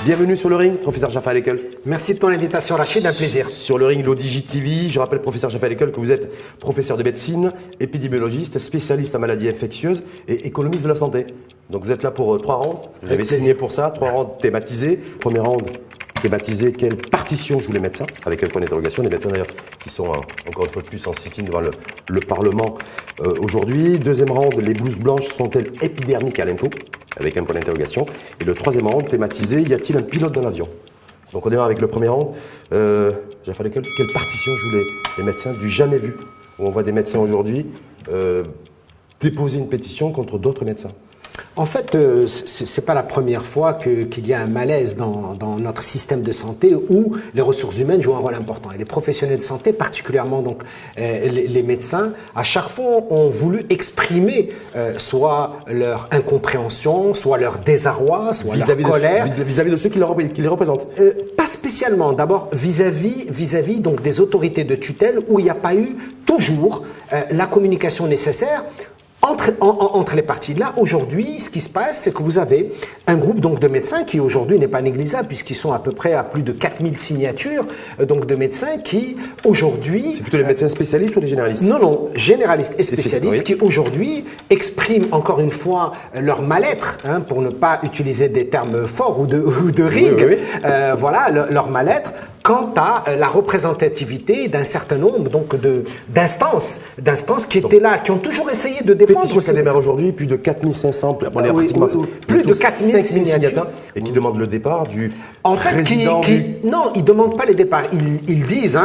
Bienvenue sur le ring, professeur Jaffa Al-Ekel. Merci de ton invitation, Rachid, un plaisir. Sur le ring l'ODJ TV, je rappelle, professeur Jaffa Al-Ekel, que vous êtes professeur de médecine, épidémiologiste, spécialiste en maladies infectieuses et économiste de la santé. Donc vous êtes là pour 3 rounds, vous avez signé pour ça, 3 rounds thématisés. Premier round thématisé, quelle partition jouent les médecins, avec un point d'interrogation, les médecins d'ailleurs qui sont encore une fois de plus en sit-in devant le Parlement aujourd'hui. Deuxième round, les blouses blanches sont-elles épidermiques à l'impôt, avec un point d'interrogation. Et le troisième round thématisé, y a-t-il un pilote dans l'avion? Donc on démarre avec le premier round. Jaffa Al-Ekel, quelle partition jouent les médecins du jamais vu, où on voit des médecins aujourd'hui déposer une pétition contre d'autres médecins? En fait, c'est pas la première fois qu'il y a un malaise dans notre système de santé où les ressources humaines jouent un rôle important. Et les professionnels de santé, particulièrement donc les médecins, à chaque fois ont voulu exprimer soit leur incompréhension, soit leur désarroi, soit leur colère. Vis-à-vis de ceux qui les représentent? Pas spécialement. D'abord, vis-à-vis donc des autorités de tutelle où il n'y a pas eu toujours la communication nécessaire entre les parties. Là, aujourd'hui, ce qui se passe, c'est que vous avez un groupe donc, de médecins qui, aujourd'hui, n'est pas négligeable, puisqu'ils sont à peu près à plus de 4000 signatures donc, de médecins qui, aujourd'hui... C'est plutôt les médecins spécialistes ou les généralistes? Non, généralistes et spécialistes qui, aujourd'hui, expriment encore une fois leur mal-être, pour ne pas utiliser des termes forts ou de ring, voilà, leur mal-être, quant à la représentativité d'un certain nombre donc d'instances qui étaient là, qui ont toujours essayé de défendre. Pétition qui démarre aujourd'hui, plus de 4500, plus de 4000 signatures et qui demandent le départ du président. Non, ils ne demandent pas le départ. Ils disent,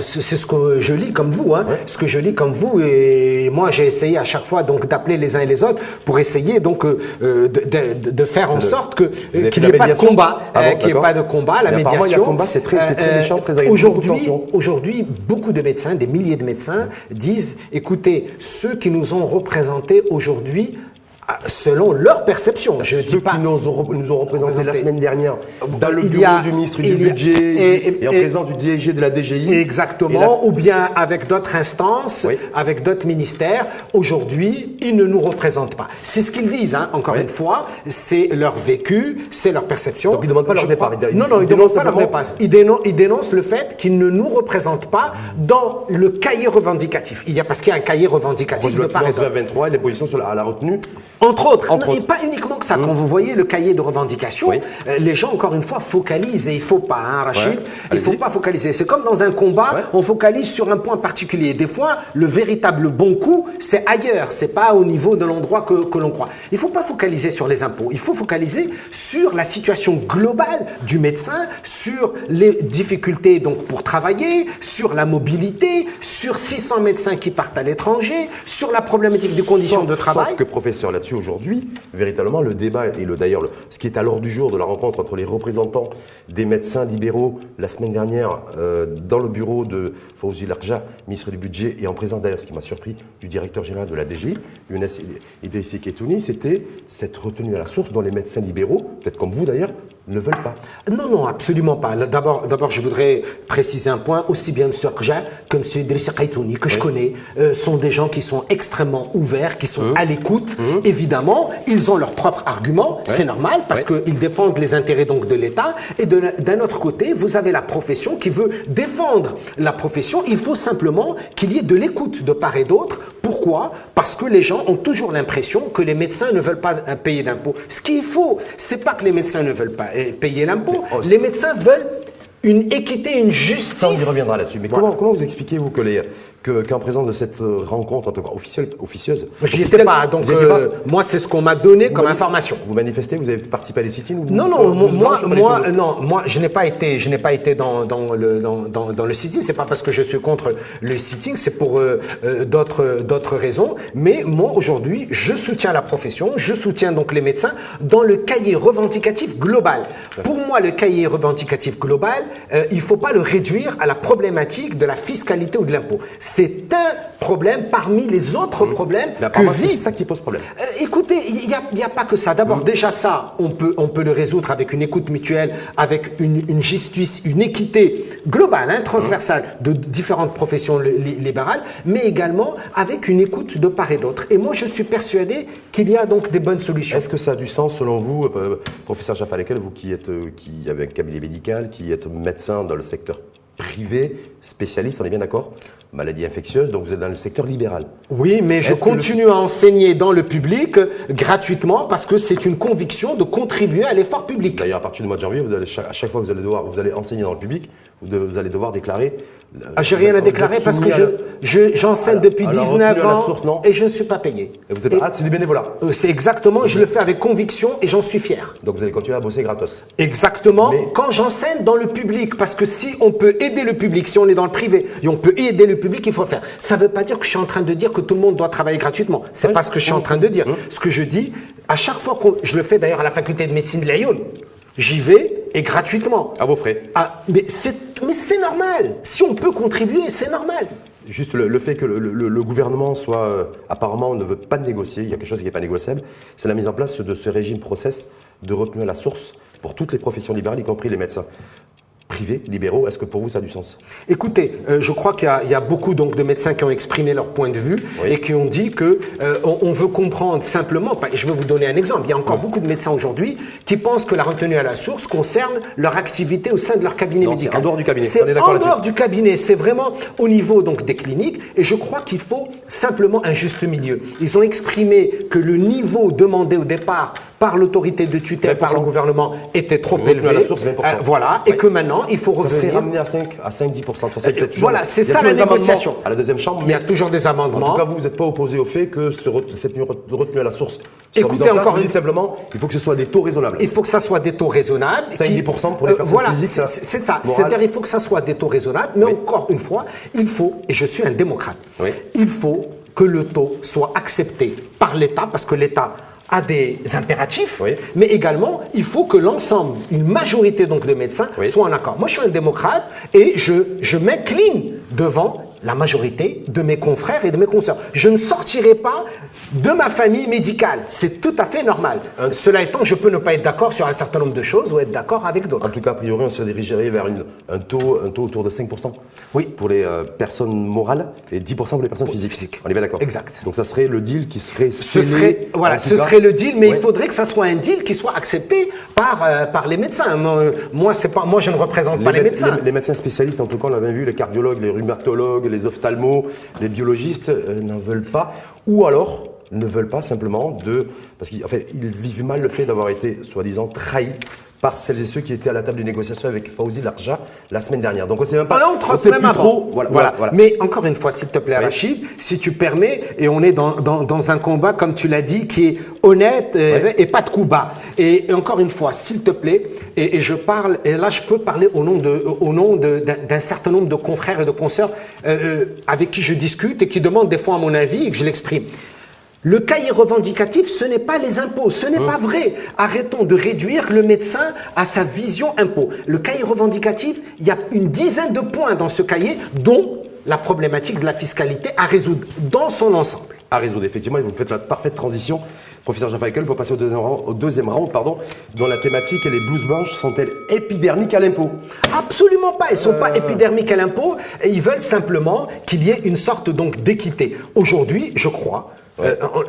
c'est ce que je lis comme vous, ce que je lis comme vous, et moi j'ai essayé à chaque fois donc d'appeler les uns et les autres pour essayer donc de faire en sorte qu'il n'y ait pas de combat, qu'il n'y ait pas de combat, la médiation. Il y a combat, c'est très méchant, très agressif. Aujourd'hui, beaucoup de médecins, des milliers de médecins disent, écoutez, ceux qui nous ont représentés aujourd'hui, selon leur perception. Ceux qui nous ont représentés la semaine dernière dans le bureau du ministre du Budget et en présence du DG de la DGI. Exactement, ou bien avec d'autres instances, avec d'autres ministères. Aujourd'hui, ils ne nous représentent pas. C'est ce qu'ils disent, encore une fois, c'est leur vécu, c'est leur perception. Donc ils ne demandent pas leur départ. Non, ils ne demandent pas leur départ. Ils dénoncent le fait qu'ils ne nous représentent pas dans le cahier revendicatif. Parce qu'il y a un cahier revendicatif de part et d'autre. 23 et les positions à la retenue. Entre autres. Et pas uniquement que ça. Quand vous voyez le cahier de revendication, les gens, encore une fois, focalisent. Et il ne faut pas, Rachid, il ne faut pas focaliser. C'est comme dans un combat, on focalise sur un point particulier. Des fois, le véritable bon coup, c'est ailleurs. Ce n'est pas au niveau de l'endroit que l'on croit. Il ne faut pas focaliser sur les impôts. Il faut focaliser sur la situation globale du médecin, sur les difficultés donc, pour travailler, sur la mobilité, sur 600 médecins qui partent à l'étranger, sur la problématique des conditions de travail. Sauf que, professeur, là-dessus, aujourd'hui, véritablement, le débat et ce qui est à l'ordre du jour de la rencontre entre les représentants des médecins libéraux la semaine dernière dans le bureau de Fawzi Larja, ministre du Budget, et en présence d'ailleurs, ce qui m'a surpris, du directeur général de la DGI, Younes Idrissi Ketouni, c'était cette retenue à la source dont les médecins libéraux, peut-être comme vous d'ailleurs, ne veulent pas. Non, absolument pas. D'abord, je voudrais préciser un point. Aussi bien M. Larja que M. Idrissi Ketouni, que je connais, sont des gens qui sont extrêmement ouverts, qui sont à l'écoute. Évidemment, ils ont leurs propres arguments, c'est normal, parce qu'ils défendent les intérêts donc, de l'État. Et d'un autre côté, vous avez la profession qui veut défendre la profession. Il faut simplement qu'il y ait de l'écoute de part et d'autre. Pourquoi? Parce que les gens ont toujours l'impression que les médecins ne veulent pas payer d'impôts. Ce qu'il faut, c'est pas que les médecins ne veulent pas payer l'impôt. Les médecins veulent une équité, une justice. Ça, on y reviendra là-dessus. Mais comment vous expliquez-vous que qu'en présence de cette rencontre, en tout cas officieuse. J'y étais pas, donc moi c'est ce qu'on m'a donné comme information. Vous manifestez, vous avez participé à des sit-ins? Non, moi je n'ai pas été dans le sit-in. C'est pas parce que je suis contre le sit-in, c'est pour d'autres raisons. Mais moi aujourd'hui, je soutiens la profession, je soutiens donc les médecins dans le cahier revendicatif global. Pour moi, le cahier revendicatif global, il faut pas le réduire à la problématique de la fiscalité ou de l'impôt. C'est un problème parmi les autres problèmes que vit. C'est ça qui pose problème. Écoutez, il n'y a pas que ça. D'abord, déjà ça, on peut le résoudre avec une écoute mutuelle, avec une justice, une équité globale, transversale de différentes professions libérales, mais également avec une écoute de part et d'autre. Et moi, je suis persuadé qu'il y a donc des bonnes solutions. Est-ce que ça a du sens selon vous, professeur Jaffa Lekel, vous qui avez un cabinet médical, qui êtes médecin dans le secteur privé, spécialiste, on est bien d'accord? Maladies infectieuses, donc vous êtes dans le secteur libéral. Oui, mais je continue à enseigner dans le public gratuitement parce que c'est une conviction de contribuer à l'effort public. D'ailleurs, à partir du mois de janvier, à chaque fois que vous allez enseigner dans le public, vous allez devoir déclarer... j'ai rien à déclarer parce que j'enseigne depuis 19 ans et je ne suis pas payé. C'est du bénévolat. C'est exactement, je le fais avec conviction et j'en suis fier. Donc vous allez continuer à bosser gratos. Exactement, quand j'enseigne dans le public, parce que si on peut aider le public, si on est dans le privé et on peut aider le public, il faut faire. Ça ne veut pas dire que je suis en train de dire que tout le monde doit travailler gratuitement. C'est pas ce que je suis en train de dire. Ce que je dis, à chaque fois que je le fais d'ailleurs à la faculté de médecine de Lyon, j'y vais et gratuitement. À vos frais. Mais c'est normal. Si on peut contribuer, c'est normal. Juste le fait que le gouvernement apparemment ne veut pas négocier, il y a quelque chose qui n'est pas négociable, c'est la mise en place de ce régime process de retenue à la source pour toutes les professions libérales, y compris les médecins privés, libéraux. Est-ce que pour vous ça a du sens? Écoutez, je crois qu'il y a beaucoup donc de médecins qui ont exprimé leur point de vue et qui ont dit que on veut comprendre simplement. Je vais vous donner un exemple. Il y a encore beaucoup de médecins aujourd'hui qui pensent que la retenue à la source concerne leur activité au sein de leur cabinet médical. C'est en dehors du cabinet. C'est en dehors du cabinet. C'est vraiment au niveau donc des cliniques. Et je crois qu'il faut simplement un juste milieu. Ils ont exprimé que le niveau demandé au départ par l'autorité de tutelle, par le gouvernement, était trop élevé. À la source, 20%. Voilà, et que maintenant, il faut revenir. Ça serait ramené à 5-10%. Voilà, c'est ça la négociation. À la deuxième chambre. Il y a toujours des amendements. En tout cas, vous n'êtes pas opposé au fait que cette retenue à la source soit Écoutez, mise en place. encore simplement, il faut que ce soit des taux raisonnables. Il faut que ça soit des taux raisonnables. 5-10% pour les personnes physiques. C'est ça. C'est-à-dire, il faut que ça soit des taux raisonnables. Mais encore une fois, il faut, et je suis un démocrate, il faut que le taux soit accepté par l'État, parce que l'État a des impératifs, mais également, il faut que l'ensemble, une majorité donc de médecins, soient en accord. Moi, je suis un démocrate et je m'incline devant la majorité de mes confrères et de mes consoeurs. Je ne sortirai pas de ma famille médicale. C'est tout à fait normal. Cela étant, je peux ne pas être d'accord sur un certain nombre de choses ou être d'accord avec d'autres. En tout cas, a priori, on se dirigerait vers un taux autour de 5% pour les personnes morales et 10% pour les personnes physiques. On est bien d'accord? Exact. Donc ça serait le deal qui serait ce serait le deal, mais il faudrait que ça soit un deal qui soit accepté par les médecins. Moi, je ne représente pas les médecins. Les médecins spécialistes, en tout cas, on l'avait vu, les cardiologues, les rhumatologues, les ophtalmos, les biologistes n'en veulent pas. Ou alors ne veulent pas simplement parce qu'ils vivent mal le fait d'avoir été, soi-disant, trahis par celles et ceux qui étaient à la table de négociation avec Fawzi Larja la semaine dernière. Donc on ne sait même pas. On sait même trop. Voilà. Mais encore une fois, s'il te plaît, Rachid, si tu permets, et on est dans un combat, comme tu l'as dit, qui est honnête et pas de coup bas. Et encore une fois, s'il te plaît, et je parle, et là je peux parler au nom d'un certain nombre de confrères et de consoeurs avec qui je discute et qui demandent des fois mon avis et que je l'exprime. Le cahier revendicatif, ce n'est pas les impôts, ce n'est pas vrai. Arrêtons de réduire le médecin à sa vision impôt. Le cahier revendicatif, il y a une dizaine de points dans ce cahier, dont la problématique de la fiscalité à résoudre dans son ensemble. À résoudre, effectivement, et vous faites la parfaite transition, professeur Jaffa Lekel, pour passer au deuxième round, dont la thématique et les blouses blanches sont-elles épidermiques à l'impôt? Absolument pas, elles ne sont pas épidermiques à l'impôt, et ils veulent simplement qu'il y ait une sorte donc d'équité. Aujourd'hui, je crois,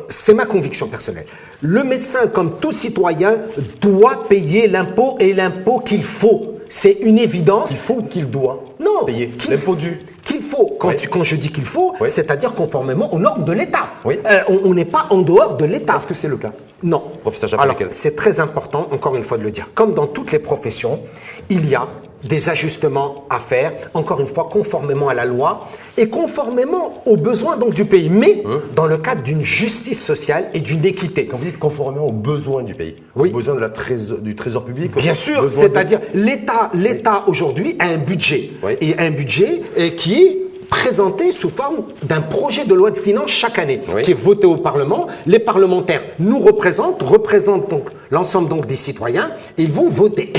c'est ma conviction personnelle. Le médecin, comme tout citoyen, doit payer l'impôt et l'impôt qu'il faut. C'est une évidence. Il faut ou qu'il doit payer l'impôt dû? Qu'il faut. Quand je dis qu'il faut, c'est-à-dire conformément aux normes de l'État. On n'est pas en dehors de l'État. Est-ce que c'est le cas? Non. Professeur Jaffa Lekel. C'est très important, encore une fois, de le dire. Comme dans toutes les professions, il y a des ajustements à faire, encore une fois, conformément à la loi et conformément aux besoins donc, du pays, mais dans le cadre d'une justice sociale et d'une équité. Quand vous dites conformément aux besoins du pays, Oui. aux besoins du trésor public. Bien sûr, besoins c'est-à-dire l'État aujourd'hui a un budget, Oui. et un budget qui est présenté sous forme d'un projet de loi de finances chaque année, Oui. qui est voté au Parlement. Les parlementaires nous représentent donc l'ensemble donc des citoyens, et ils vont voter.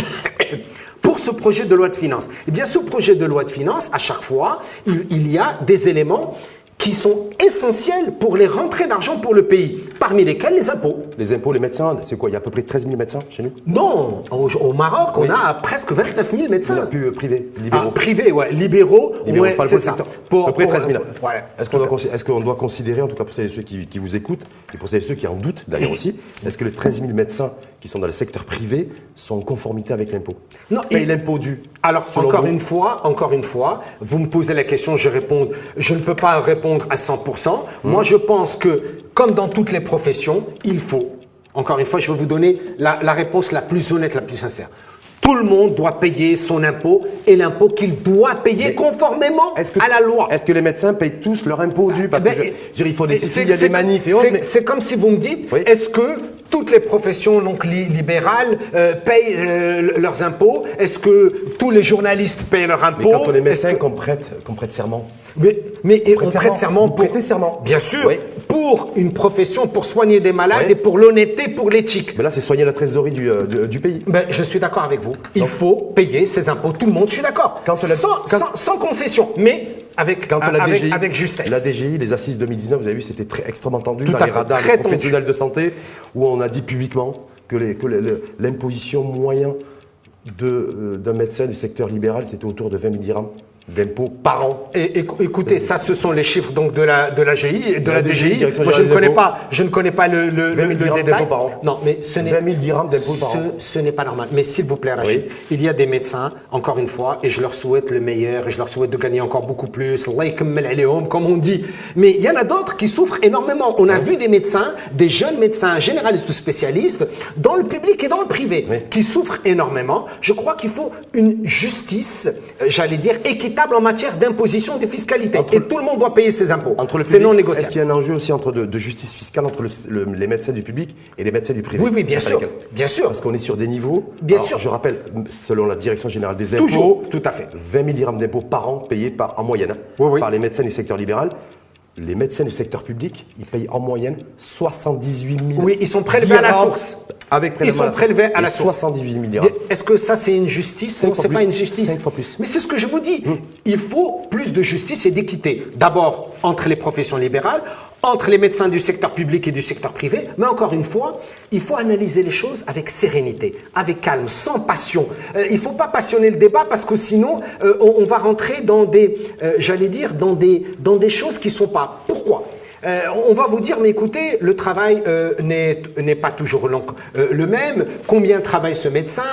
Pour ce projet de loi de finances. Eh bien, ce projet de loi de finances, à chaque fois, il y a des éléments qui sont essentiels pour les rentrées d'argent pour le pays, parmi lesquels les impôts. Les impôts, les médecins, c'est quoi? Il y a à peu près 13 000 médecins chez nous? Non, au Maroc, Oui. on a presque 29 000 Il n'y médecins. a plus privé, libéraux. Ah, privés, ouais, libéraux, Libéraux, ouais, je parle c'est pour le ça. secteur. À peu près 13 000. Ouais. Est-ce qu'on doit considérer, en tout cas pour celles et ceux qui vous écoutent, et pour celles et ceux qui en doutent d'ailleurs aussi, est-ce que les 13 000 médecins qui sont dans le secteur privé sont en conformité avec l'impôt? Non, Payent l'impôt dû. Alors, selon encore vous une fois, vous me posez la question, je réponds, je ne peux pas répondre à 100%. Moi, je pense que, comme dans toutes les professions, il faut, encore une fois, je vais vous donner la réponse la plus honnête, la plus sincère. Tout le monde doit payer son impôt et l'impôt qu'il doit payer conformément à la loi. Est-ce que les médecins payent tous leur impôt dû? Parce Ben, que je veux dire, il faut des c'est- il y a des c'est- manifs et autres. c'est- mais- C'est comme si vous me dites, Oui. est-ce que toutes les professions donc, libérales payent leurs impôts? Est-ce que tous les journalistes payent leurs impôts? Mais quand on est Est-ce médecin, que- qu'on prête serment. Mais on prête serment Vous pour... prêtez serment. Bien sûr, Oui. pour une profession, pour soigner des malades Oui. et pour l'honnêteté, pour l'éthique. Mais là, c'est soigner la trésorerie du pays. Ben, je suis d'accord avec vous. Il faut payer ses impôts, tout le monde, je suis d'accord. Quand la- Sans concession, mais avec justesse. La DGI, les assises 2019, vous avez vu, c'était extrêmement tendu Tout dans à les fait, radars très des professionnels de santé, où on a dit publiquement que l'imposition moyen d'un médecin du secteur libéral, c'était autour de 20 000 dirhams d'impôts par an. Et écoutez, ça, ce sont les chiffres donc de la GI et de la DGI. Direction Moi, je générale des impôts. ne connais pas le 20 000 dirhams détail. d'impôts par an. Non, mais ce n'est 20 000 dirhams d'impôts par an. ce n'est pas normal. Mais s'il vous plaît, Rachid, il y a des médecins, encore une fois, et je leur souhaite le meilleur, et je leur souhaite de gagner encore beaucoup plus, Allah ykammel alayhom, comme on dit. Mais il y en a d'autres qui souffrent énormément. On a vu des médecins, des jeunes médecins généralistes ou spécialistes, dans le public et dans le privé, qui souffrent énormément. Je crois qu'il faut une justice, j'allais dire, équitable en matière d'imposition des fiscalités. Et tout le monde doit payer ses impôts. C'est non Est-ce négociable. qu'il y a un enjeu aussi de justice fiscale entre les médecins du public et les médecins du privé? Oui, bien sûr. Bien sûr. Parce qu'on est sur des niveaux. Bien Alors, sûr. Je rappelle, selon la Direction générale des impôts, Toujours, tout à fait. 20 000 dirhams d'impôts par an payés en moyenne Oui. par les médecins du secteur libéral. Les médecins du secteur public, ils payent en moyenne 78 000. Oui, ils sont prélevés à la dirhams source. Avec Ils sont prélevés à la Et source. 78 000 dirhams. Est-ce que ça, c'est une justice? Cinq Non, fois c'est plus. pas une justice. 5 fois plus. Mais c'est ce que je vous dis. Il faut plus de justice et d'équité. D'abord, entre les professions libérales, entre les médecins du secteur public et du secteur privé. Mais encore une fois, il faut analyser les choses avec sérénité, avec calme, sans passion. Il ne faut pas passionner le débat parce que sinon, on va rentrer dans des, j'allais dire, dans des choses qui ne sont pas. Pourquoi? On va vous dire, mais écoutez, le travail n'est pas toujours le même. Combien travaille ce médecin?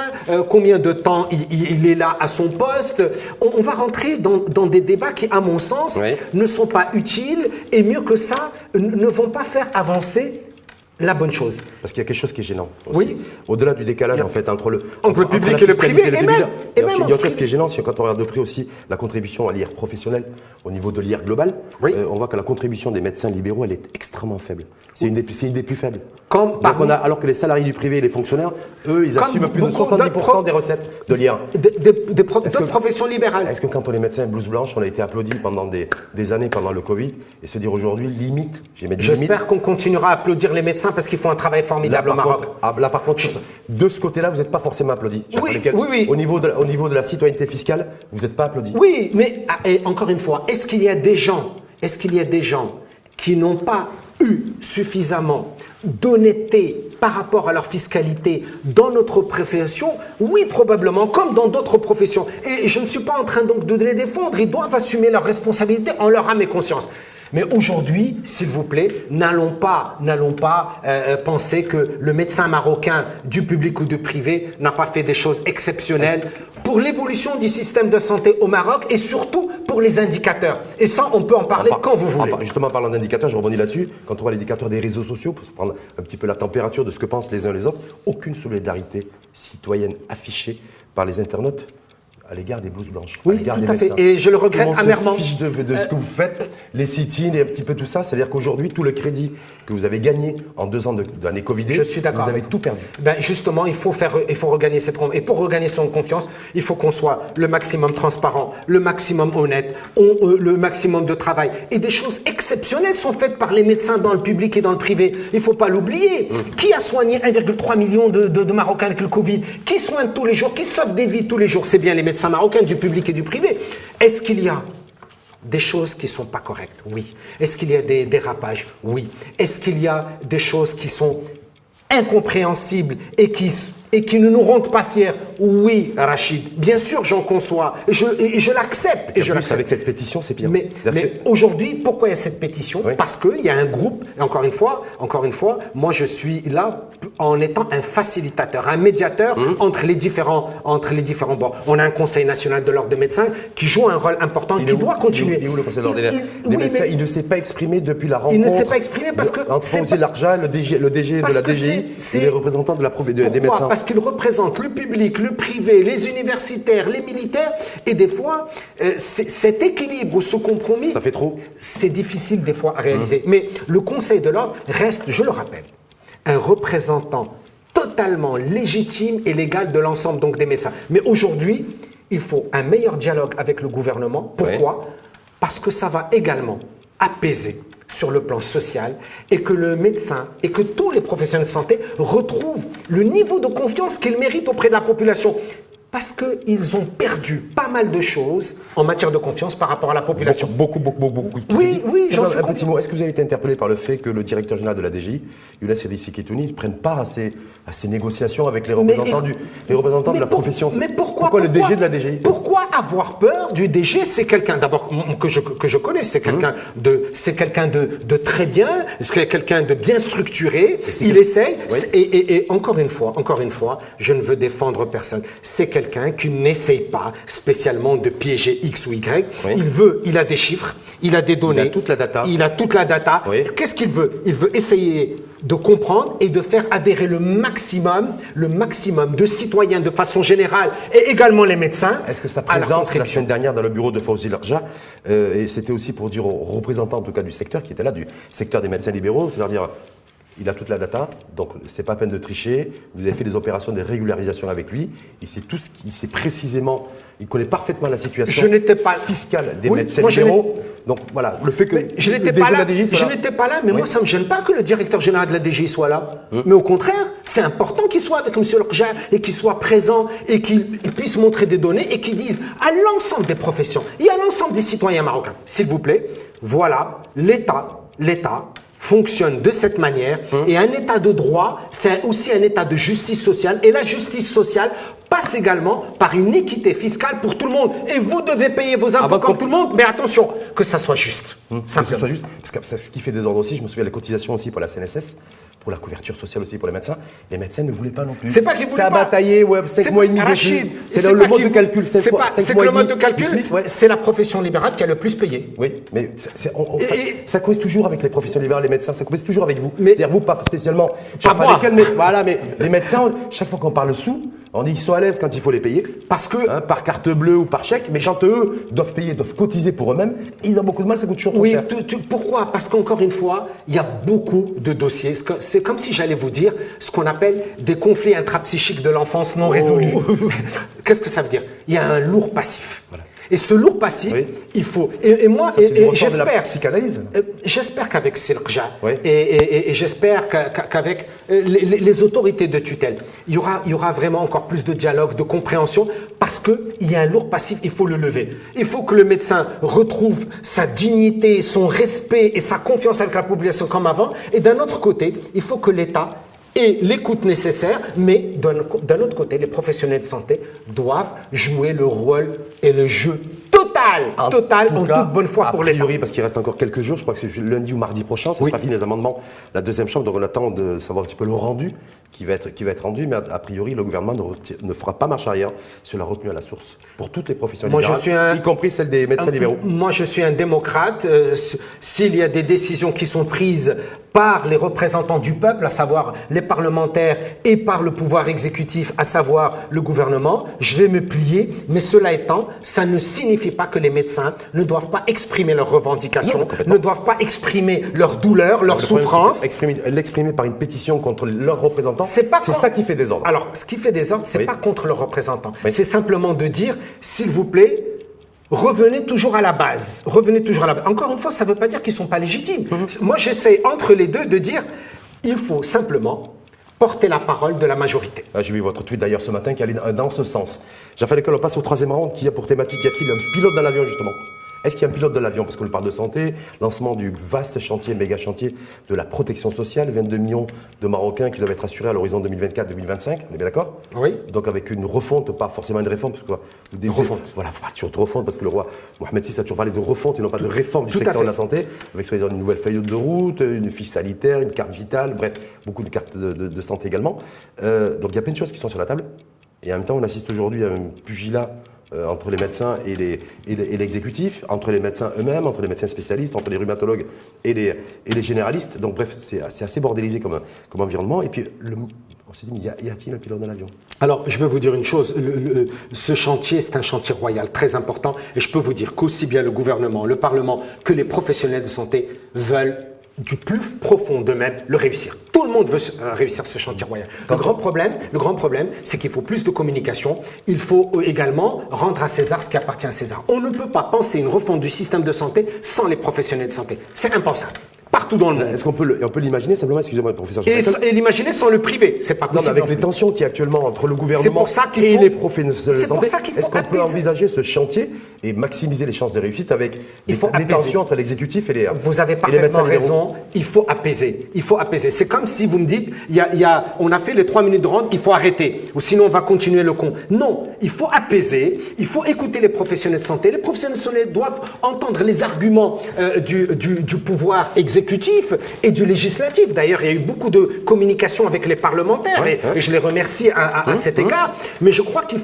Combien de temps il est là à son poste? On va rentrer dans des débats qui, à mon sens, ne sont pas utiles et mieux que ça, ne vont pas faire avancer la bonne chose. Parce qu'il y a quelque chose qui est gênant aussi. Oui. Au-delà du décalage en fait entre le public la et le fiscalité privé, et public, même il y a entre autre chose qui est gênant, c'est quand on regarde de près aussi la contribution à l'IR professionnel au niveau de l'IR global. On voit que la contribution des médecins libéraux, elle est extrêmement faible. C'est une des plus faibles. Alors que les salariés du privé et les fonctionnaires, eux, ils assument plus de 70% des recettes de l'IR. D'autres professions libérales. Est-ce que quand on est médecin blouse blanche, on a été applaudi pendant des années pendant le Covid, et se dire aujourd'hui limite, J'espère qu'on continuera à applaudir les médecins parce qu'ils font un travail formidable au Maroc. Là, par contre, de ce côté-là, vous n'êtes pas forcément applaudi. Oui. Au niveau de la citoyenneté fiscale, vous n'êtes pas applaudi. Oui, mais et encore une fois, est-ce qu'il y a des gens qui n'ont pas eu suffisamment d'honnêteté par rapport à leur fiscalité dans notre profession? Oui, probablement, comme dans d'autres professions. Et je ne suis pas en train donc de les défendre. Ils doivent assumer leurs responsabilités en leur âme et conscience. Mais aujourd'hui, s'il vous plaît, n'allons pas penser que le médecin marocain du public ou du privé n'a pas fait des choses exceptionnelles pour l'évolution du système de santé au Maroc et surtout pour les indicateurs. Et ça, on peut en parler quand vous voulez. Justement, en parlant d'indicateurs, je rebondis là-dessus. Quand on voit l'indicateur des réseaux sociaux, pour prendre un petit peu la température de ce que pensent les uns les autres, aucune solidarité citoyenne affichée par les internautes. à l'égard des blouses blanches. Oui, à l'égard tout des à fait. médecins. Et je le regrette Tout monde amèrement. se fiche de ce que vous faites, les sit-ins et un petit peu tout ça. C'est-à-dire qu'aujourd'hui, tout le crédit que vous avez gagné en 2 ans d'année Covid, Je suis d'accord. vous avez tout perdu. Ben justement, il faut regagner cette confiance. Et pour regagner son confiance, il faut qu'on soit le maximum transparent, le maximum honnête, le maximum de travail. Et des choses exceptionnelles sont faites par les médecins dans le public et dans le privé. Il ne faut pas l'oublier. Qui a soigné 1,3 million de Marocains avec le Covid? Qui soigne tous les jours? Qui sauve des vies tous les jours? C'est bien les médecins marocains du public et du privé. Est-ce qu'il y a des choses qui ne sont pas correctes? Oui. Est-ce qu'il y a des dérapages? Oui. Est-ce qu'il y a des choses qui sont incompréhensibles et qui ne nous rendent pas fiers? Oui, Rachid. Bien sûr, j'en conçois. Et je l'accepte. Et en plus, avec cette pétition, c'est pire. Mais aujourd'hui, pourquoi il y a cette pétition? Oui. Parce qu'il y a un groupe, et encore une fois, moi je suis là en étant un facilitateur, un médiateur entre les différents bords. On a un Conseil national de l'ordre des médecins qui joue un rôle important, qui doit continuer. Il est où le Conseil de l'ordre des médecins? Il ne s'est pas exprimé depuis la rencontre. Il ne s'est pas exprimé parce que... Entre Fawzi Larja, le DG de la DGI et les représentants des médecins. Parce qu'il représente le public, le privé, les universitaires, les militaires. Et des fois, cet équilibre ou ce compromis... Ça fait trop. C'est difficile des fois à réaliser. Mais le Conseil de l'ordre reste, je le rappelle, un représentant totalement légitime et légal de l'ensemble donc des médecins. Mais aujourd'hui, il faut un meilleur dialogue avec le gouvernement. Pourquoi? Parce que ça va également apaiser sur le plan social et que le médecin et que tous les professionnels de santé retrouvent le niveau de confiance qu'ils méritent auprès de la population. Parce qu'ils ont perdu pas mal de choses en matière de confiance par rapport à la population. Beaucoup. Oui, j'en suis un petit mot. Est-ce que vous avez été interpellé par le fait que le directeur général de la DGI, Younes Edrissi Ketouni, prenne part à ces négociations avec les représentants de la profession? Mais pourquoi le DG de la DGI? Pourquoi avoir peur du DG? C'est quelqu'un d'abord que je connais, c'est quelqu'un de très bien, c'est quelqu'un de bien structuré. Il essaye. Oui. Et encore une fois, je ne veux défendre personne. C'est quelqu'un qui n'essaye pas spécialement de piéger X ou Y. Oui. Il a des chiffres, il a des données. Il a toute la data. Oui. Qu'est-ce qu'il veut? Il veut essayer de comprendre et de faire adhérer le maximum de citoyens de façon générale et également les médecins. Est-ce que sa présence la semaine dernière dans le bureau de Fawzi Larja, et c'était aussi pour dire aux représentants en tout cas du secteur qui étaient là, du secteur des médecins libéraux, c'est-à-dire il a toute la data, donc c'est pas peine de tricher. Vous avez fait des opérations de régularisation avec lui. Il sait tout ce qu'il sait précisément. Il connaît parfaitement la situation fiscale des médecins libéraux. Donc voilà, le fait que je n'étais pas là, mais moi ça me gêne pas que le directeur général de la DGI soit là. Mais au contraire, c'est important qu'il soit avec M. Larja et qu'il soit présent et qu'il puisse montrer des données et qu'il dise à l'ensemble des professions et à l'ensemble des citoyens marocains, s'il vous plaît, voilà, l'État fonctionne de cette manière et un état de droit, c'est aussi un état de justice sociale et la justice sociale passe également par une équité fiscale pour tout le monde et vous devez payer vos impôts comme tout le monde, mais attention, que ça soit juste. Que ça soit juste, parce que ce qui fait désordre aussi, je me souviens les cotisations aussi pour la CNSS, pour la couverture sociale aussi pour les médecins ne voulaient pas non plus. C'est pas qu'ils voulaient pas. Ça a bataillé, 5 mois et demi. Rachid, c'est le mode de calcul. C'est que le mode de calcul, c'est la profession libérale qui a le plus payé. Oui, mais ça coïncide toujours avec les professions libérales, les médecins, ça coïncide toujours avec vous. C'est-à-dire vous, pas spécialement. Mais les médecins, chaque fois qu'on parle sous, on dit qu'ils sont à l'aise quand il faut les payer. Parce que. Par carte bleue ou par chèque, mais quand eux doivent payer, doivent cotiser pour eux-mêmes, ils ont beaucoup de mal, ça coûte toujours trop cher. Pourquoi? Parce qu'encore une fois, il y a beaucoup de dossiers. C'est comme si j'allais vous dire ce qu'on appelle des conflits intrapsychiques de l'enfance non résolus. Qu'est-ce que ça veut dire? Il y a un lourd passif. Voilà. Et ce lourd passif, il faut. Et moi, j'espère. J'espère qu'avec Silkja et j'espère qu'avec les autorités de tutelle, il y aura vraiment encore plus de dialogue, de compréhension, parce qu'il y a un lourd passif, il faut le lever. Il faut que le médecin retrouve sa dignité, son respect et sa confiance avec la population comme avant. Et d'un autre côté, il faut que l'État et l'écoute nécessaire, mais d'un autre côté, les professionnels de santé doivent jouer le rôle et le jeu totale, en toute bonne foi pour l'État. A priori, parce qu'il reste encore quelques jours, je crois que c'est lundi ou mardi prochain, ça sera fini les amendements, la deuxième chambre, donc on attend de savoir un petit peu le rendu qui va être rendu, mais a priori, le gouvernement ne fera pas marche arrière sur la retenue à la source pour toutes les professions libérales, y compris celle des médecins libéraux. Moi, je suis un démocrate. S'il y a des décisions qui sont prises par les représentants du peuple, à savoir les parlementaires, et par le pouvoir exécutif, à savoir le gouvernement, je vais me plier. Mais cela étant, ça ne signifie pas que les médecins ne doivent pas exprimer leurs revendications, ne doivent pas exprimer leurs douleurs, leurs souffrances. L'exprimer par une pétition contre leurs représentants, c'est ça qui fait désordre. Alors, ce qui fait désordre, c'est pas contre leurs représentants. C'est simplement de dire, s'il vous plaît, revenez toujours à la base. Revenez toujours à la base. Encore une fois, ça ne veut pas dire qu'ils ne sont pas légitimes. Moi, j'essaie entre les deux de dire, il faut simplement porter la parole de la majorité. J'ai vu votre tweet d'ailleurs ce matin qui allait dans ce sens. J'ai fait l'école, on passe au troisième round qui a pour thématique, y a-t-il un pilote dans l'avion justement? Est-ce qu'il y a un pilote de l'avion? Parce qu'on parle de santé, lancement du vaste chantier, méga chantier de la protection sociale, 22 millions de Marocains qui doivent être assurés à l'horizon 2024-2025, on est bien d'accord? Oui. Donc avec une refonte, pas forcément une réforme, parce que une refonte. Voilà, il faut parler toujours de refonte, parce que le roi Mohamed VI a toujours parlé de refonte et non pas de réforme du secteur de la santé, avec soi-disant une nouvelle feuille de route, une fiche sanitaire, une carte vitale, bref, beaucoup de cartes de santé également. Donc il y a plein de choses qui sont sur la table, et en même temps on assiste aujourd'hui à un pugilat entre les médecins et l'exécutif, entre les médecins eux-mêmes, entre les médecins spécialistes, entre les rhumatologues et les généralistes. Donc bref, c'est assez bordélisé comme environnement. Et puis, on s'est dit, y a-t-il un pilote dans l'avion? Alors, je veux vous dire une chose. Ce chantier, c'est un chantier royal très important. Et je peux vous dire qu'aussi bien le gouvernement, le Parlement, que les professionnels de santé veulent du plus profond d'eux-mêmes le réussir. Tout le monde veut réussir ce chantier royal. Le grand problème, c'est qu'il faut plus de communication. Il faut également rendre à César ce qui appartient à César. On ne peut pas penser une refonte du système de santé sans les professionnels de santé. C'est impensable. Partout dans le monde. Est-ce qu'on peut l'imaginer simplement, excusez-moi, professeur? Et l'imaginer sans le privé, c'est pas possible. Non, mais avec les tensions qu'il y a actuellement entre le gouvernement et les professionnels de santé, est-ce qu'on peut envisager ce chantier et maximiser les chances de réussite avec les tensions entre l'exécutif et les médecins? Vous avez parfaitement raison, il faut apaiser. Il faut apaiser. C'est comme si vous me dites, on a fait les 3 minutes de ronde, il faut arrêter, ou sinon on va continuer le con. Non, il faut apaiser, il faut écouter les professionnels de santé. Les professionnels de santé doivent entendre les arguments du pouvoir exécutif et du législatif. D'ailleurs, il y a eu beaucoup de communication avec les parlementaires et je les remercie à cet égard. Mais je crois qu'il ne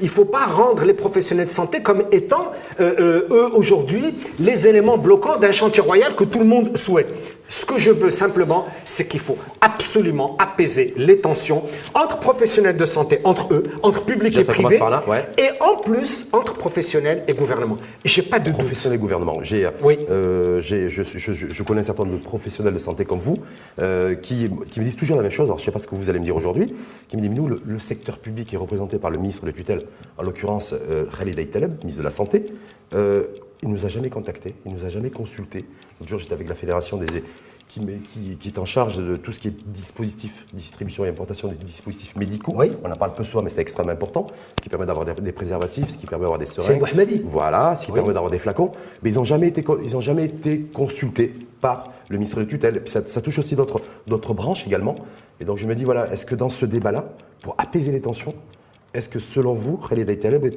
faut pas rendre les professionnels de santé comme étant, eux, aujourd'hui, les éléments bloquants d'un chantier royal que tout le monde souhaite. Ce que je veux simplement, c'est qu'il faut absolument apaiser les tensions entre professionnels de santé, entre eux, entre public et privé, et en plus, entre professionnels et gouvernement. Je n'ai pas de doute. Professionnels et gouvernement. Je connais un certain nombre de professionnels de santé comme vous qui me disent toujours la même chose. Alors, je ne sais pas ce que vous allez me dire aujourd'hui. Qui me disent, nous, le secteur public est représenté par le ministre de tutelle, en l'occurrence Khalid Aït-Taleb, ministre de la Santé. Il ne nous a jamais contactés, il ne nous a jamais consultés. L'autre jour, j'étais avec la fédération qui est en charge de tout ce qui est dispositif, distribution et importation des dispositifs médicaux. Oui. On en parle peu souvent, mais c'est extrêmement important. Ce qui permet d'avoir des préservatifs, ce qui permet d'avoir des seringues. C'est Mohamedi. Voilà, ce qui permet d'avoir des flacons. Mais ils n'ont jamais été consultés par le ministre de tutelle. Et puis ça touche aussi d'autres branches également. Et donc je me dis, voilà, est-ce que dans ce débat-là, pour apaiser les tensions, est-ce que selon vous, Khalid Aït-Taleb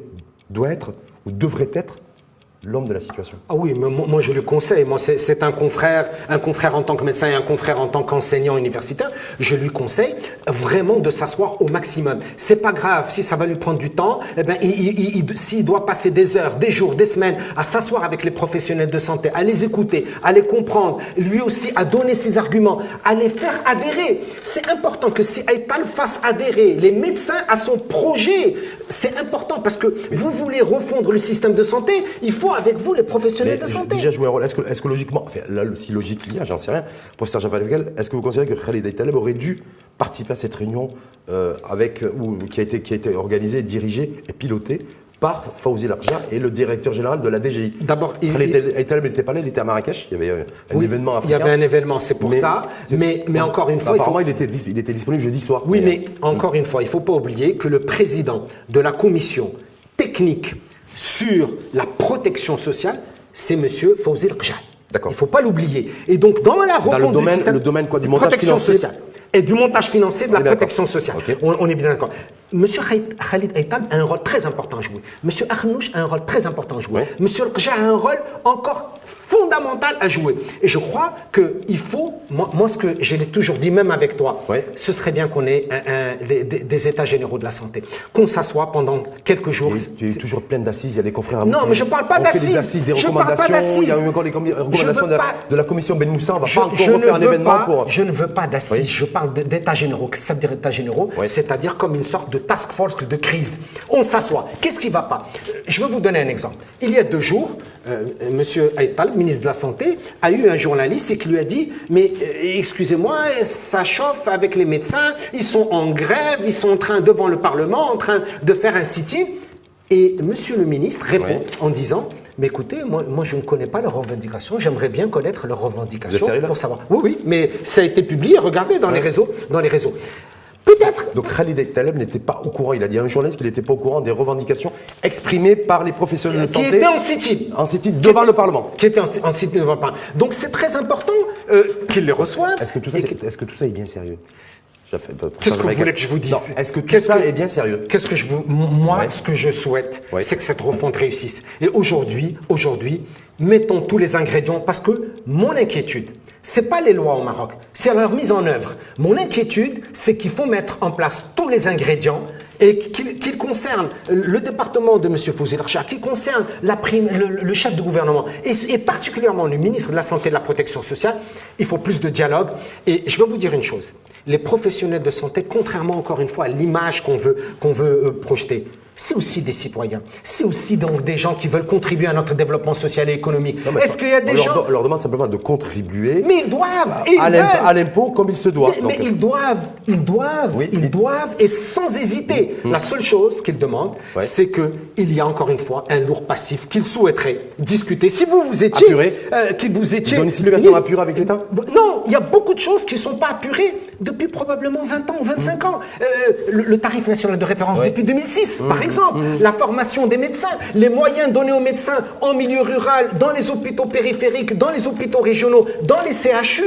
doit être ou devrait être l'homme de la situation? Ah oui, mais moi je le conseille. Moi, c'est un confrère en tant que médecin et un confrère en tant qu'enseignant universitaire. Je lui conseille vraiment de s'asseoir au maximum. C'est pas grave si ça va lui prendre du temps. Eh ben, s'il doit passer des heures, des jours, des semaines à s'asseoir avec les professionnels de santé, à les écouter, à les comprendre, lui aussi à donner ses arguments, à les faire adhérer. C'est important que si Aït-Taleb fasse adhérer les médecins à son projet, c'est important parce que vous voulez refondre le système de santé, il faut avec vous les professionnels de santé. Déjà jouer un rôle. Est-ce que logiquement, enfin, là, si logique il y a, j'en sais rien, professeur Jafar El-Fekl, est-ce que vous considérez que Khalid Aït-Taleb aurait dû participer à cette réunion qui a été organisée, dirigée et pilotée par Fawzi Larja et le directeur général de la DGI? D'abord, Khalid Aït-Taleb n'était pas là, il était à Marrakech, il y avait un événement africain. Il y avait un événement, c'est pour ça. Mais encore une fois... Apparemment, il était disponible jeudi soir. Oui, mais encore une fois, il ne faut pas oublier que le président de la commission technique sur la protection sociale, c'est M. Fawzi Larja. D'accord. Il ne faut pas l'oublier. Et donc, dans la refonte le domaine quoi, du montage protection financier sociale et du montage financier de la protection sociale. Okay. On est bien d'accord. Monsieur Khalid Aital a un rôle très important à jouer. Monsieur Arnouch a un rôle très important à jouer. Ouais. Monsieur Rqja a un rôle encore fondamental à jouer. Et je crois qu'il faut, moi ce que je l'ai toujours dit, même avec toi, Ouais. ce serait bien qu'on ait des états généraux de la santé. Qu'on s'assoie pendant quelques jours. Il y a eu toujours plein d'assises, il y a des confrères à vous. Non, qui- mais je parle pas on fait d'assises. des assises, des Je parle pas recommandations. Il y a eu d'assises. encore les recommandations veux pas- de la commission Ben Moussa. On va Je, pas encore je ne refaire un veux événement pas, pour. je ne veux pas d'assises, Oui. je parle d'états généraux. Qu'est-ce que ça veut dire états généraux? Oui. C'est-à-dire comme une sorte de task force de crise. On s'assoit. Qu'est-ce qui ne va pas? Je vais vous donner un exemple. Il y a 2 jours, Monsieur Aital, ministre de la Santé, a eu un journaliste et qui lui a dit « Mais excusez-moi, ça chauffe avec les médecins, ils sont en grève, ils sont en train, devant le Parlement, en train de faire un sit-in. » Et Monsieur le ministre répond Oui. en disant « Mais écoutez, moi je ne connais pas leurs revendications, j'aimerais bien connaître leurs Vous revendications êtes sérieux, là pour savoir. » Oui, oui, mais ça a été publié, regardez dans les réseaux. Peut-être. Donc Khalid Taleb n'était pas au courant. Il a dit à un journaliste qu'il n'était pas au courant des revendications exprimées par les professionnels de Qui santé était en sit-in. en sit-in devant le Parlement. Qui était en sit-in devant le Parlement. Donc c'est très important qu'ils les reçoivent. Est-ce que tout ça, est-ce que tout ça est bien sérieux? Qu'est-ce que vous voulez que je vous dise? Non, est-ce que tout ça est bien sérieux? Qu'est-ce que je vous, moi, Ouais. ce que je souhaite, Ouais. c'est que cette refonte réussisse. Et aujourd'hui, mettons tous les ingrédients, parce que mon inquiétude, c'est pas les lois au Maroc, c'est leur mise en œuvre. Mon inquiétude, c'est qu'il faut mettre en place tous les ingrédients et qu'ils concernent le département de M. Fouzil Rcha, qui concerne le chef de gouvernement et particulièrement le ministre de la Santé et de la Protection sociale. Il faut plus de dialogue. Et je vais vous dire une chose. Les professionnels de santé, contrairement encore une fois à l'image qu'on veut projeter, c'est aussi des citoyens. C'est aussi donc des gens qui veulent contribuer à notre développement social et économique. Non, mais Est-ce qu'il y a des gens... on leur demande simplement de contribuer Mais ils doivent, et ils à veulent. l'impôt comme il se doit. Mais Donc, ils doivent, Oui. ils doivent, et sans hésiter. La seule chose qu'ils demandent, Ouais. c'est qu'il y a encore une fois un lourd passif qu'ils souhaiteraient discuter. Si vous étiez, Apuré. qu'ils vous étiez, Ils ont une le situation ministre- apurée avec l'État? Non, il y a beaucoup de choses qui ne sont pas apurées depuis probablement 20 ans ou 25 ans. Le tarif national de référence Ouais. depuis 2006, par exemple. La formation des médecins, les moyens donnés aux médecins en milieu rural, dans les hôpitaux périphériques, dans les hôpitaux régionaux, dans les CHU.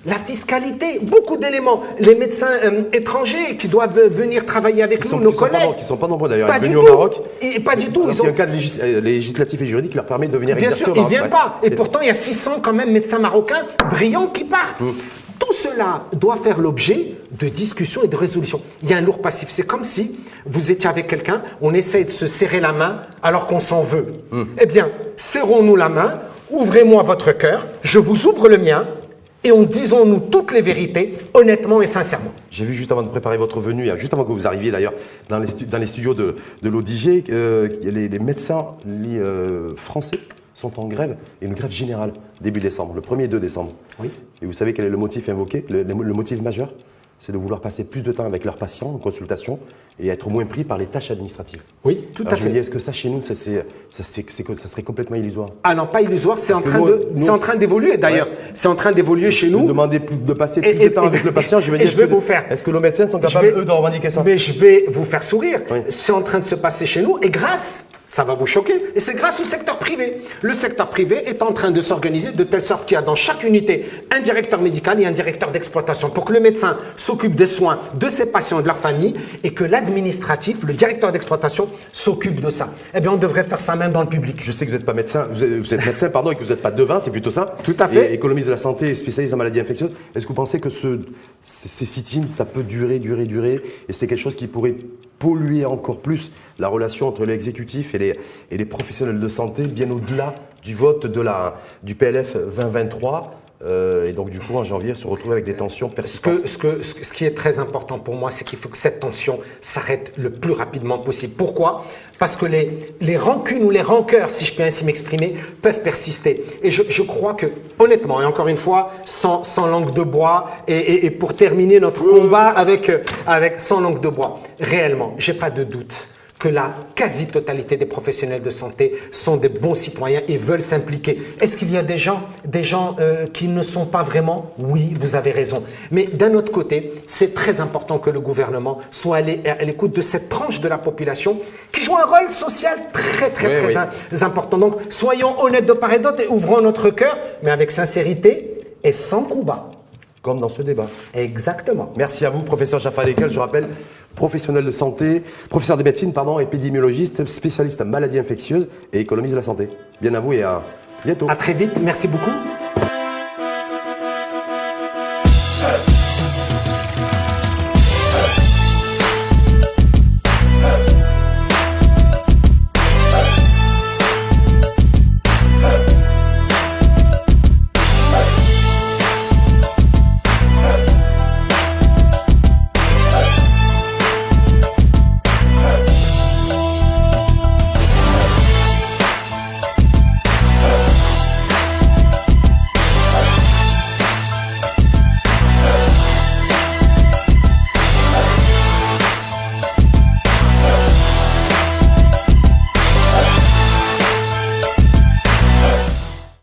La fiscalité, beaucoup d'éléments. Les médecins étrangers qui doivent venir travailler avec nous, nos collègues. qui sont pas nombreux d'ailleurs, Pas venus du au tout. Maroc. Et pas du tout. Alors Ils qu'il y a ont- un cadre législatif et juridique qui leur permet de venir Bien exercer sûr, au ils ne Maroc. viennent Ouais. pas. Et C'est- pourtant, il y a 600 quand même médecins marocains brillants qui partent. Tout cela doit faire l'objet de discussions et de résolutions. Il y a un lourd passif. C'est comme si vous étiez avec quelqu'un, on essaye de se serrer la main alors qu'on s'en veut. Eh bien, serrons-nous la main, ouvrez-moi votre cœur, je vous ouvre le mien, et disons-nous toutes les vérités, honnêtement et sincèrement. J'ai vu juste avant de préparer votre venue, juste avant que vous arriviez d'ailleurs dans les studios de l'ODIG, les médecins français sont en grève, et une grève générale début décembre, le 1er et 2 décembre. Oui. Et vous savez quel est le motif invoqué? Le motif majeur, c'est de vouloir passer plus de temps avec leurs patients en consultation et être moins pris par les tâches administratives. Oui, tout Alors à je me dis, fait. est-ce que ça chez nous, ça serait complètement illusoire? Ah non, pas illusoire, c'est en que train nous- de, nous- c'est en train d'évoluer d'ailleurs. Ouais. C'est en train d'évoluer chez nous. De passer Et- plus de temps et- avec le patient, je me et dis, je vais vous faire- est-ce que nos médecins sont Je capables, vais- eux, de revendiquer ça? Mais je vais vous faire sourire. Oui. C'est en train de se passer chez nous et grâce, ça va vous choquer, et c'est grâce au secteur privé. Le secteur privé est en train de s'organiser de telle sorte qu'il y a dans chaque unité un directeur médical et un directeur d'exploitation pour que le médecin s'occupe des soins de ses patients et de leur famille et que l'administratif, le directeur d'exploitation, s'occupe de ça. Eh bien, on devrait faire ça même dans le public. Je sais que vous n'êtes pas médecin, vous êtes médecin, pardon, et que vous n'êtes pas devin, c'est plutôt ça. Tout à fait. Et économiste de la santé et spécialiste en maladies infectieuses. Est-ce que vous pensez que ces sit-ins, ça peut durer, et c'est quelque chose qui pourrait polluer encore plus la relation entre l'exécutif et les professionnels de santé, bien au-delà du vote du PLF 2023 et donc du coup en janvier se retrouver avec des tensions persistantes? Ce qui est très important pour moi, c'est qu'il faut que cette tension s'arrête le plus rapidement possible. Pourquoi? Parce que les rancunes ou les rancœurs, si je peux ainsi m'exprimer, peuvent persister. Et je crois que, honnêtement, et encore une fois, sans langue de bois, et pour terminer notre combat avec sans langue de bois, réellement, j'ai pas de doute que la quasi-totalité des professionnels de santé sont des bons citoyens et veulent s'impliquer. Est-ce qu'il y a des gens qui ne sont pas vraiment? Oui, vous avez raison. Mais d'un autre côté, c'est très important que le gouvernement soit à l'écoute de cette tranche de la population qui joue un rôle social très important. Donc, soyons honnêtes de part et d'autre et ouvrons notre cœur, mais avec sincérité et sans coup bas. Comme dans ce débat. Exactement. Merci à vous, professeur Jaffa Lekel. Je rappelle, professionnel de santé, professeur de médecine, pardon, épidémiologiste, spécialiste en maladies infectieuses et économiste de la santé. Bien à vous et à bientôt. À très vite, merci beaucoup.